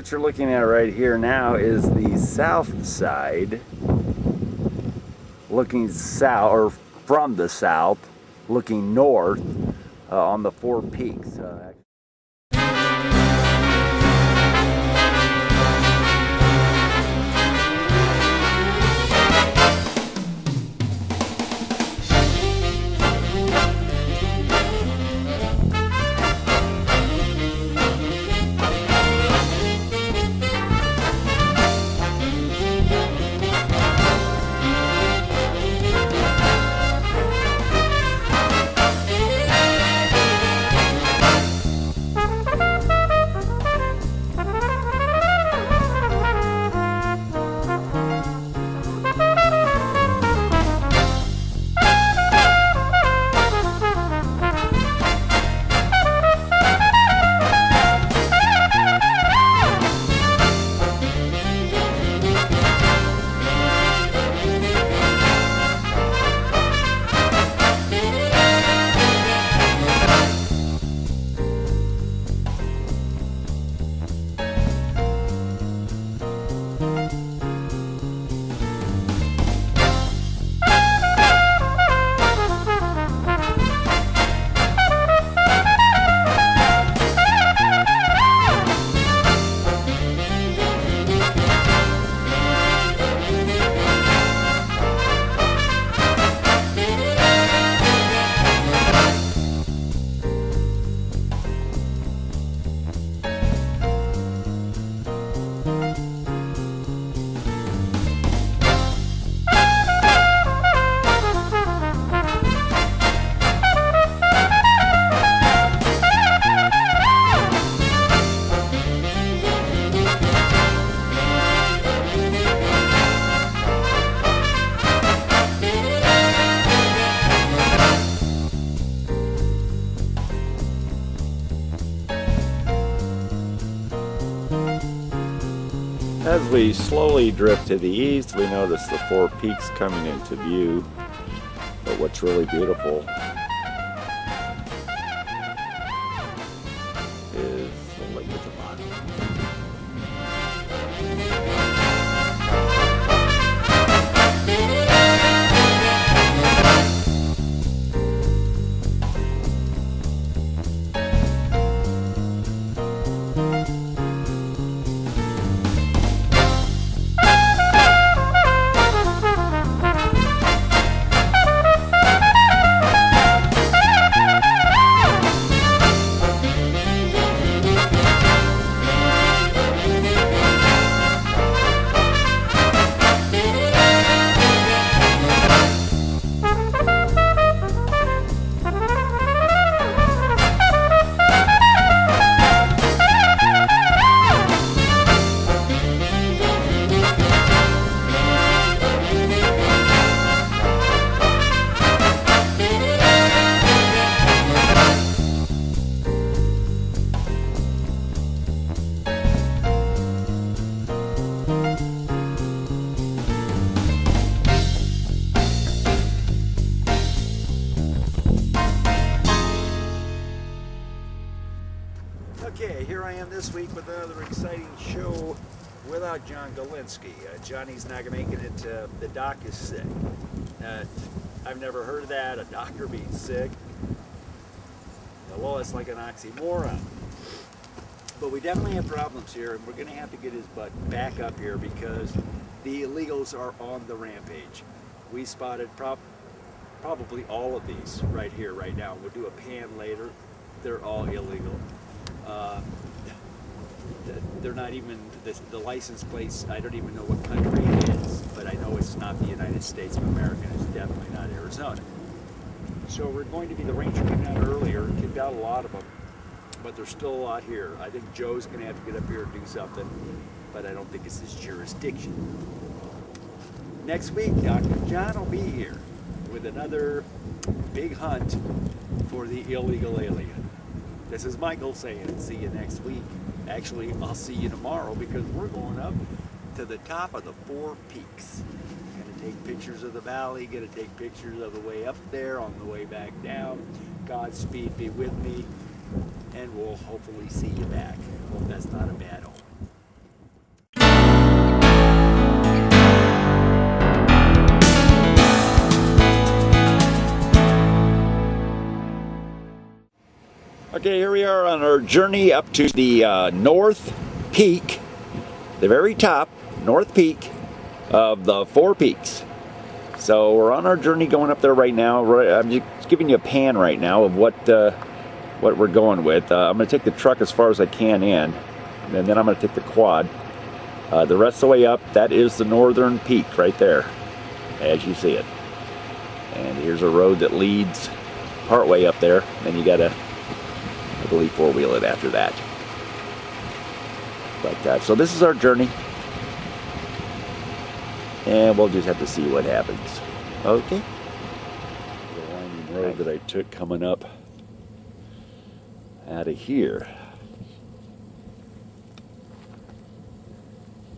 what you're looking at right here now is the south side, looking south, or from the south, looking north on the four peaks. As we slowly drift to the east, we notice the four peaks coming into view. But what's really beautiful is the lake at the bottom. Okay, here I am this week with another exciting show without John Galinsky. Johnny's not making it. The doc is sick. I've never heard of that, a doctor being sick. Well, it's like an oxymoron. But we definitely have problems here, and we're going to have to get his butt back up here because the illegals are on the rampage. We spotted probably all of these right here, right now. We'll do a pan later. They're all illegal. They're not even, the license plates, I don't even know what country it is, but I know it's not the United States of America, and it's definitely not Arizona. So we're going to be, the ranger came out earlier, kicked out a lot of them, but there's still a lot here. I think Joe's going to have to get up here and do something, but I don't think it's his jurisdiction. Next week, Dr. John will be here with another big hunt for the illegal alien. This is Michael saying, see you next week. Actually, I'll see you tomorrow because we're going up to the top of the 4 peaks. Gonna take pictures of the valley, gonna take pictures of the way up there, on the way back down. Godspeed be with me, and we'll hopefully see you back. Hope that's not a bad omen. Okay, here we are on our journey up to the north peak, the very top, north peak of the Four Peaks. So we're on our journey going up there right now. I'm just giving you a pan right now of what we're going with. I'm going to take the truck as far as I can in, and then I'm going to take the quad. The rest of the way up, that is the northern peak right there, as you see it. And here's a road that leads partway up there. Then you got to, I believe, four-wheel it after that. But so this is our journey, and we'll just have to see what happens. Okay. The winding road that I took coming up out of here.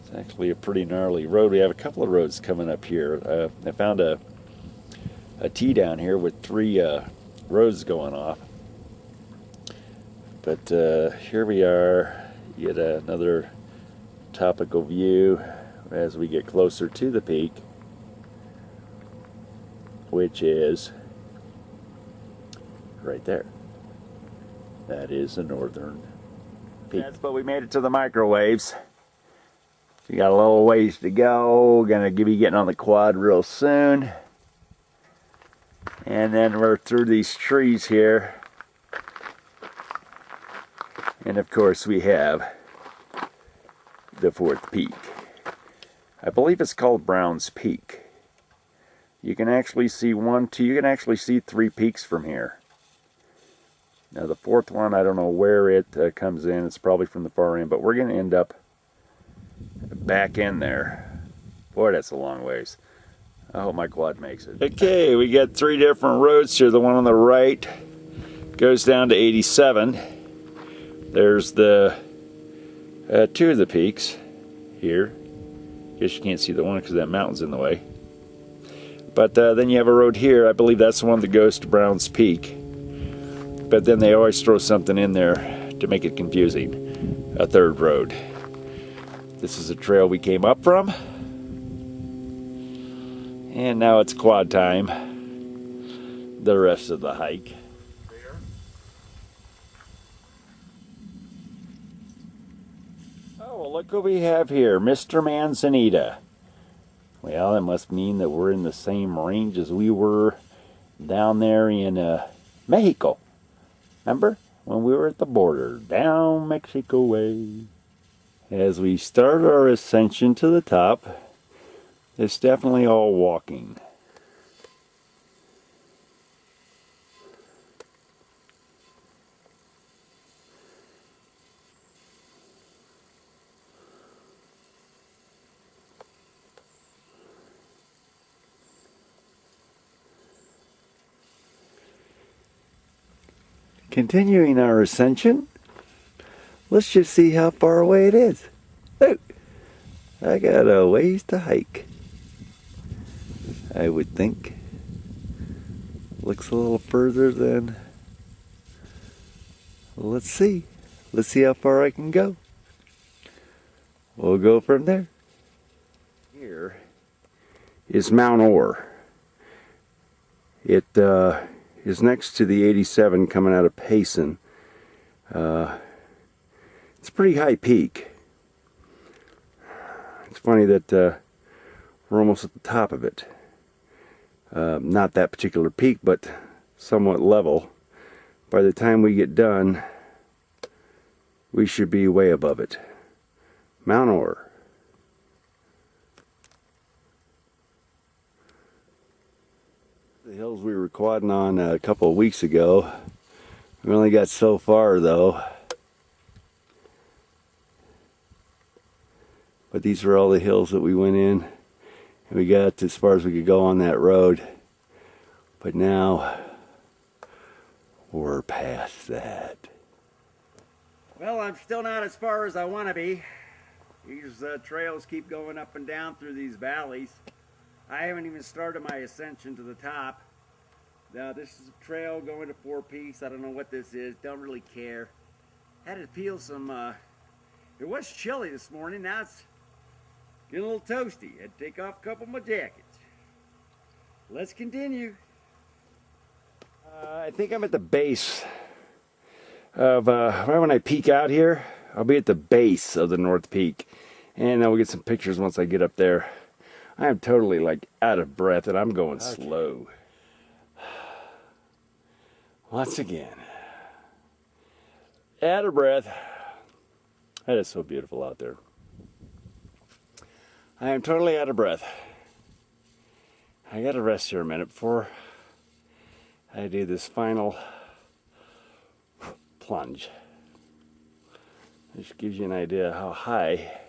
It's actually a pretty gnarly road. We have a couple of roads coming up here. I found a T down here with three roads going off. But here we are, yet another topical view as we get closer to the peak, which is right there. That is the northern peak. But we made it to the microwaves. We got a little ways to go. We're gonna be getting on the quad real soon. And then we're through these trees here. And of course we have the fourth peak. I believe it's called Brown's Peak. You can actually see you can actually see three peaks from here. Now the fourth one, I don't know where it comes in. It's probably from the far end, but we're going to end up back in there. Boy, that's a long ways. I hope my quad makes it. Okay, we got three different roads here. The one on the right goes down to 87. There's the two of the peaks here. Guess you can't see the one because that mountain's in the way. But then you have a road here. I believe that's the one that goes to Brown's Peak. But then they always throw something in there to make it confusing. A third road. This is a trail we came up from. And now it's quad time. The rest of the hike. Oh, well, look what we have here. Mr. Manzanita. Well, that must mean that we're in the same range as we were down there in Mexico. Remember? When we were at the border. Down Mexico way. As we start our ascension to the top, it's definitely all walking. Continuing our ascension, let's just see how far away it is. Oh, I got a ways to hike. I would think. Looks a little further than... Well, let's see. Let's see how far I can go. We'll go from there. Here is Mount Orr. It is next to the 87 coming out of Payson. It's a pretty high peak. It's funny that we're almost at the top of it. Not that particular peak, but somewhat level. By the time we get done, we should be way above it. Mount Orr. The hills we were quadding on a couple of weeks ago. We only got so far though. But these were all the hills that we went in. And we got as far as we could go on that road. But now we're past that. Well, I'm still not as far as I want to be. These trails keep going up and down through these valleys. I haven't even started my ascension to the top. Now this is a trail going to Four Peaks. I don't know what this is. Don't really care. Had to feel some, it was chilly this morning. Now it's getting a little toasty. Had to take off a couple of my jackets. Let's continue. I think I'm at the base of right when I peek out here. I'll be at the base of the North Peak, and then we'll get some pictures once I get up there. I am totally like out of breath, and I'm going slow. Once again, out of breath. That is so beautiful out there. I am totally out of breath. I gotta rest here a minute before I do this final plunge. This gives you an idea how high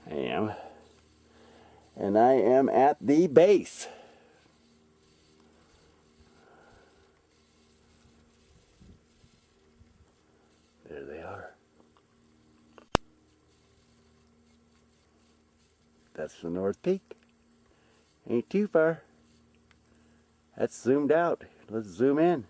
I am. And I am at the base. There they are. That's the North Peak. Ain't too far. That's zoomed out. Let's zoom in.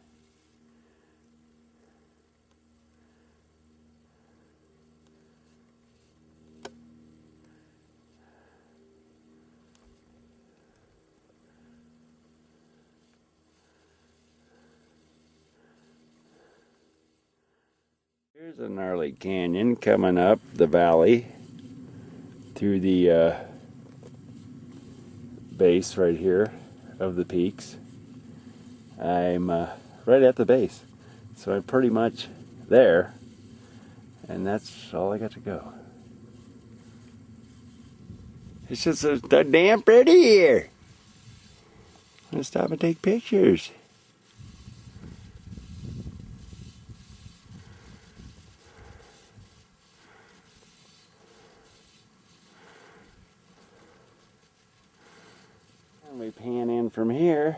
Here's a gnarly canyon coming up the valley through the base right here of the peaks. I'm right at the base, so I'm pretty much there, and that's all I got to go. It's just so damn pretty here. I'm gonna stop and take pictures. And we pan in from here,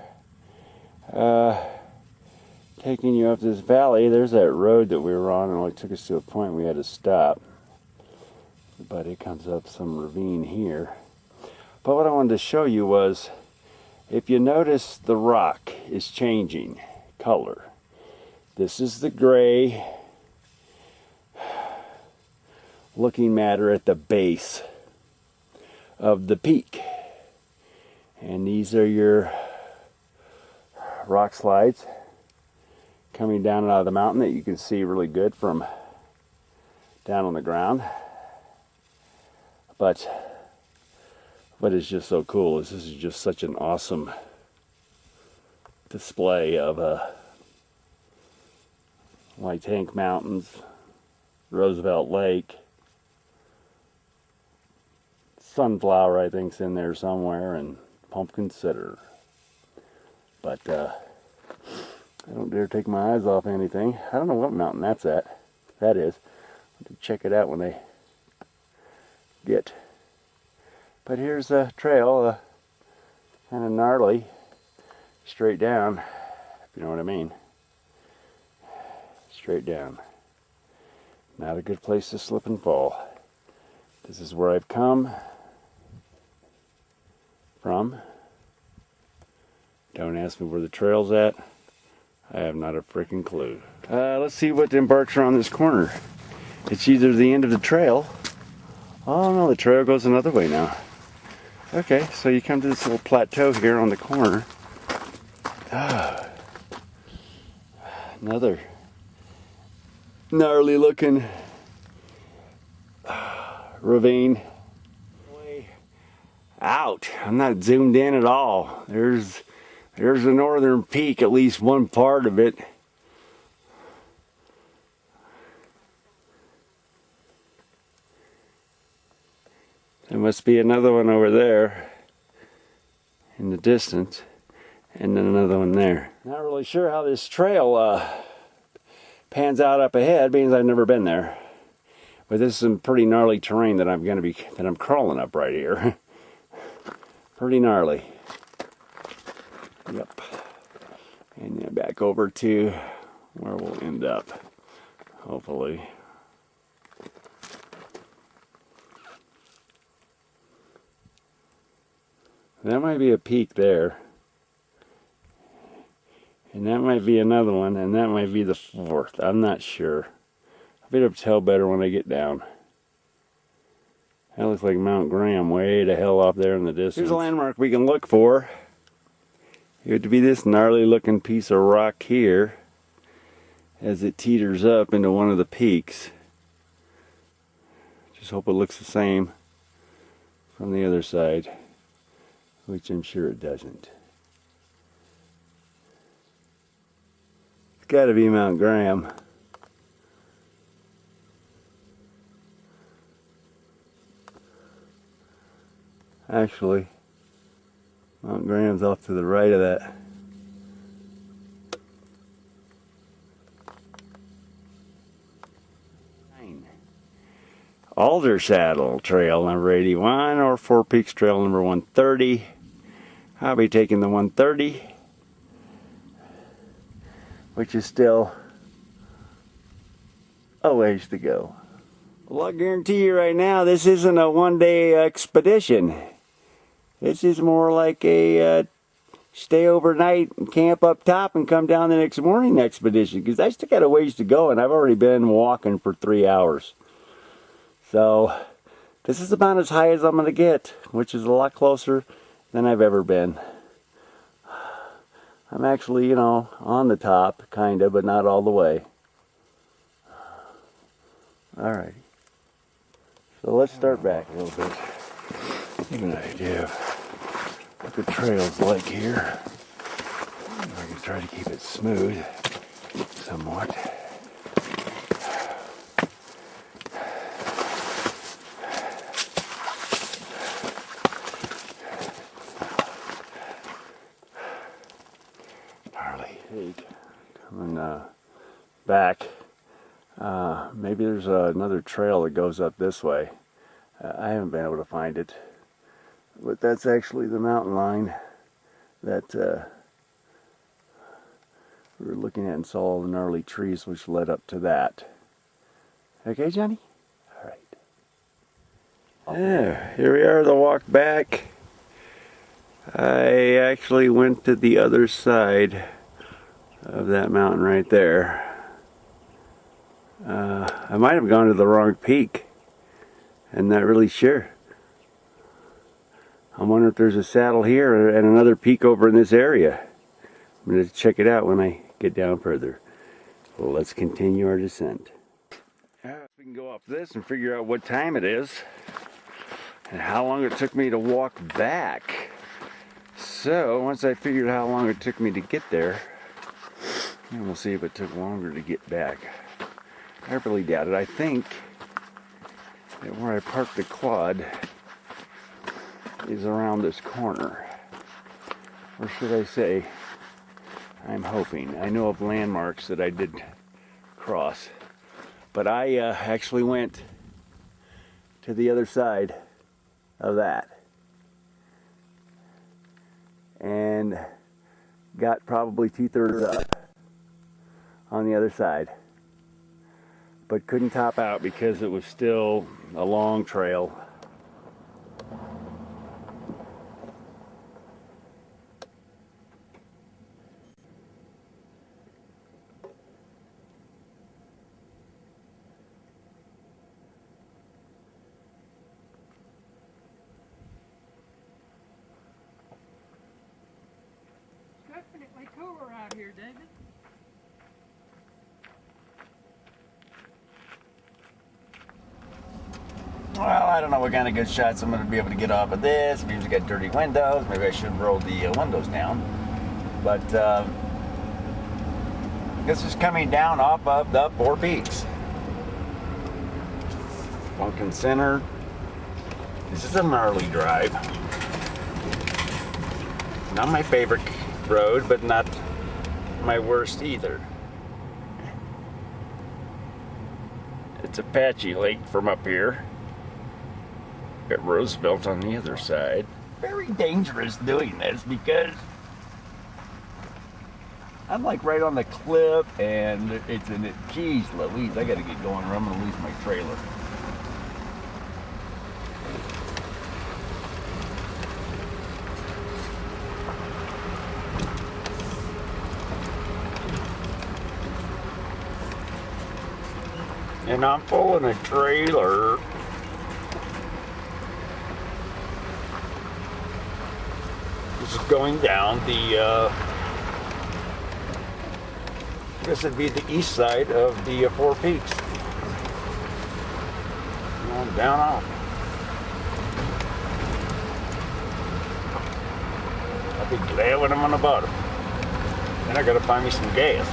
taking you up this valley. There's that road that we were on, and it took us to a point we had to stop. But it comes up some ravine here. But what I wanted to show you was, if you notice, the rock is changing color. This is the gray looking matter at the base of the peak. And these are your rock slides coming down out of the mountain that you can see really good from down on the ground. But what is just so cool is this is just such an awesome display of like Tank Mountains, Roosevelt Lake, Sunflower I think's in there somewhere, and Pumpkin Cedar. But I don't dare take my eyes off anything. I don't know what mountain that's at. That is. I'll have to check it out when I get. But here's a trail, kind of gnarly, straight down, if you know what I mean. Straight down. Not a good place to slip and fall. This is where I've come from. Don't ask me where the trail's at. I have not a freaking clue. Let's see what embarks around this corner. It's either the end of the trail. Oh no, the trail goes another way now. Okay, so you come to this little plateau here on the corner. Another gnarly looking ravine. Way out. I'm not zoomed in at all. There's the northern peak, at least one part of it. There must be another one over there in the distance, and then another one there. Not really sure how this trail pans out up ahead, being I've never been there. But this is some pretty gnarly terrain that I'm crawling up right here. Pretty gnarly. Yep. And then back over to where we'll end up, hopefully. That might be a peak there. And that might be another one, and that might be the fourth. I'm not sure. I'll be able to tell better when I get down. That looks like Mount Graham way the hell off there in the distance. Here's a landmark we can look for. It would be this gnarly looking piece of rock here. as it teeters up into one of the peaks. Just hope it looks the same from the other side, which I'm sure it doesn't. It's got to be Mount Graham. Actually, Mount Graham's off to the right of that. Alder Saddle Trail number 81 or Four Peaks Trail number 130. I'll be taking the 130, which is still a ways to go. Well, I guarantee you right now, this isn't a one-day expedition. This is more like a stay overnight and camp up top and come down the next morning expedition, because I still got a ways to go, and I've already been walking for 3 hours. So this is about as high as I'm going to get, which is a lot closer than I've ever been. I'm actually, you know, on the top, kind of, but not all the way. Alright. So let's start back a little bit. Give an idea of what the trail's like here. I can try to keep it smooth somewhat. Coming back, maybe there's another trail that goes up this way. I haven't been able to find it, but that's actually the mountain line that we were looking at and saw all the gnarly trees which led up to that. Okay, Johnny? All right. Here we are, the walk back. I actually went to the other side of that mountain right there. I might have gone to the wrong peak. I'm not really sure. I'm wondering if there's a saddle here and another peak over in this area. I'm going to check it out when I get down further. Well, let's continue our descent. We can go up this and figure out what time it is and how long it took me to walk back. So once I figured how long it took me to get there, and we'll see if it took longer to get back. I really doubt it. I think that where I parked the quad is around this corner. Or should I say, I'm hoping. I know of landmarks that I did cross. But I actually went to the other side of that. And got probably 2/3 up on the other side, but couldn't top out because it was still a long trail. It's definitely cooler out here, David. Well, I don't know what kind of good shots I'm going to be able to get off of this. Maybe it's got dirty windows. Maybe I should roll the windows down. But this is coming down off of the Four Peaks. Pumpkin Center. This is a gnarly drive. Not my favorite road, but not my worst either. It's Apache Lake from up here. Got Roosevelt on the other side. Very dangerous doing this because I'm like right on the cliff and it's in it. Geez Louise, I gotta get going or I'm gonna lose my trailer. And I'm pulling a trailer. This is going down the This would be the east side of the Four Peaks. Going down off. I'll be glad when I'm on the bottom. Then I gotta find me some gas.